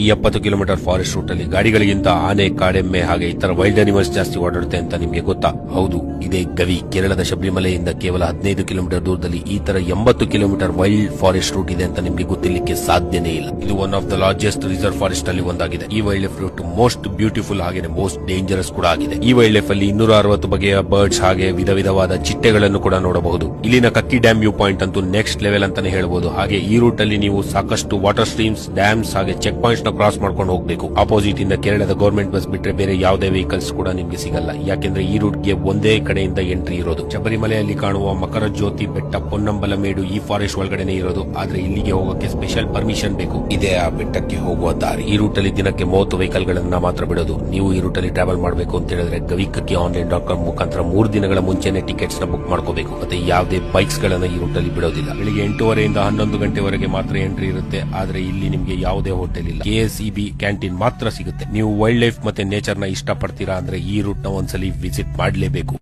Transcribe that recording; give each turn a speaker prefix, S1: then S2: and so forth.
S1: ಈ 70 kilometre forest root ಅಲ್ಲಿ ಗಾಡಿಗಳಿಗಿಂತ ಆನೆ, ಕಾಡೆಮ್ಮೆ ಹಾಗೆ ಇತರ ವೈಲ್ಡ್ ಅನಿಮಲ್ಸ್ ಜಾಸ್ತಿ ಓಡಾಡುತ್ತೆ ಅಂತ ನಿಮ್ಗೆ ಗೊತ್ತಾ? ಹೌದು, ಇದೇ ಗವಿ. ಕೇರಳದ ಶಬರಿಮಲೆಯಿಂದ ಕೇವಲ 15 ಕಿಲೋಮೀಟರ್ ದೂರದಲ್ಲಿ ಈ ತರ 80 ಕಿಲೋಮೀಟರ್ ವೈಲ್ಡ್ ಫಾರೆಸ್ಟ್ ರೂಟ್ ಇದೆ ಅಂತ ನಿಮ್ಗೆ ಗೊತ್ತಿರ್ಲಿಕ್ಕೆ ಸಾಧ್ಯನೇ ಇಲ್ಲ. ಇದು one of the largest reserve forest ಅಲ್ಲಿ ಒಂದಾಗಿದೆ. ಈ wildlife route most beautiful ಹಾಗೆ ಮೋಸ್ಟ್ ಡೇಂಜರಸ್ ಕೂಡ ಆಗಿದೆ. ಈ ವೈಲ್ಡ್ ಲೈಫ್ ಅಲ್ಲಿ 260 ಬಗೆಯ ಬರ್ಡ್ಸ್ ಹಾಗೆ ವಿಧ ವಿಧವಾದ ಚಿಟ್ಟೆಗಳನ್ನು ಕೂಡ ನೋಡಬಹುದು. ಇಲ್ಲಿನ ಕಕ್ಕಿ ಡ್ಯಾಮ್ ವ್ಯೂ ಪಾಯಿಂಟ್ ಅಂತೂ ನೆಕ್ಸ್ಟ್ ಲೆವೆಲ್ ಅಂತಾನೆ ಹೇಳಬಹುದು. ಹಾಗೆ ಈ ರೂಟ್ ಅಲ್ಲಿ ನೀವು ಸಾಕಷ್ಟು ವಾಟರ್ ಸ್ಟ್ರೀಮ್ಸ್, ಡ್ಯಾಮ್ಸ್ ಹಾಗೆ ಚೆಕ್ ಪಾಯಿಂಟ್ಸ್ ನ ಕ್ರಾಸ್ ಮಾಡ್ಕೊಂಡು ಹೋಗಬೇಕು. ಆಪೋಸಿಟ್ ಇಂದ ಕೇರಳದ ಗವರ್ಮೆಂಟ್ ಬಸ್ ಬಿಟ್ರೆ ಬೇರೆ ಯಾವುದೇ ವೆಹಿಕಲ್ಸ್ ಕೂಡ ನಿಮ್ಗೆ ಸಿಗಲ್ಲ. ಯಾಕೆಂದ್ರೆ ಈ ರೂಟ್ ಗೆ ಒಂದೇ ಕಡೆಯಿಂದ ಎಂಟ್ರಿ ಇರೋದು. ಶಬರಿಮಲೆಯಲ್ಲಿ ಕಾಣುವ ಮಕರ ಜ್ಯೋತಿ ಬೆಟ್ಟ, ಪೊನ್ನಂಬಲಮೇಡು ಈ ಫಾರೆಸ್ಟ್ ಒಳಗಡೆನೆ ಇರೋದು. ಆದ್ರೆ ಇಲ್ಲಿಗೆ ಹೋಗೋಕೆ ಸ್ಪೆಷಲ್ ಪರ್ಮಿಷನ್ ಬೇಕು. ಇದೇ ಆ ಬೆಟ್ಟಕ್ಕೆ ಹೋಗುವ ದಾರಿ. ಈ ರೂಟ್ ಅಲ್ಲಿ ದಿನಕ್ಕೆ 30 ವೆಹಿಕಲ್ ಗಳನ್ನ ಮಾತ್ರ ಬಿಡೋದು. ನೀವು ಈ ರೂಟ್ ಅಲ್ಲಿ ಟ್ರಾವೆಲ್ ಮಾಡಬೇಕು ಅಂತ ಹೇಳಿದ್ರೆ ಗವಿಕಕ್ಕಿ ಆನ್ಲೈನ್.com ಮುಖಾಂತರ 3 ದಿನಗಳ ಮುಂಚೆನೆ ಟಿಕೆಟ್ಸ್ ನ ಬುಕ್ ಮಾಡ್ಕೋಬೇಕು. ಮತ್ತೆ ಯಾವುದೇ ಬೈಕ್ಸ್ ಗಳನ್ನ ಈ ರೂಟ್ ಅಲ್ಲಿ ಬಿಡೋದಿಲ್ಲ. ಬೆಳಿಗ್ಗೆ 8:30 11 ಗಂಟೆವರೆಗೆ ಮಾತ್ರ ಎಂಟ್ರಿ ಇರುತ್ತೆ. ಆದ್ರೆ ಇಲ್ಲಿ ನಿಮ್ಗೆ ಯಾವುದೇ ಹೋಟೆಲ್ ಇಲ್ಲ. KSEB ಕ್ಯಾಂಟೀನ್ ಮಾತ್ರ ಸಿಗುತ್ತೆ. ನೀವು ವೈಲ್ಡ್ ಲೈಫ್ ಮತ್ತೆ ನೇಚರ್ ನ ಇಷ್ಟಪಡ್ತೀರಾ ಅಂದ್ರೆ ಈ ರೂಟ್ ನ ಒಂದ್ಸಲಿ ವಿಸಿಟ್ ಮಾಡಲೇಬೇಕು.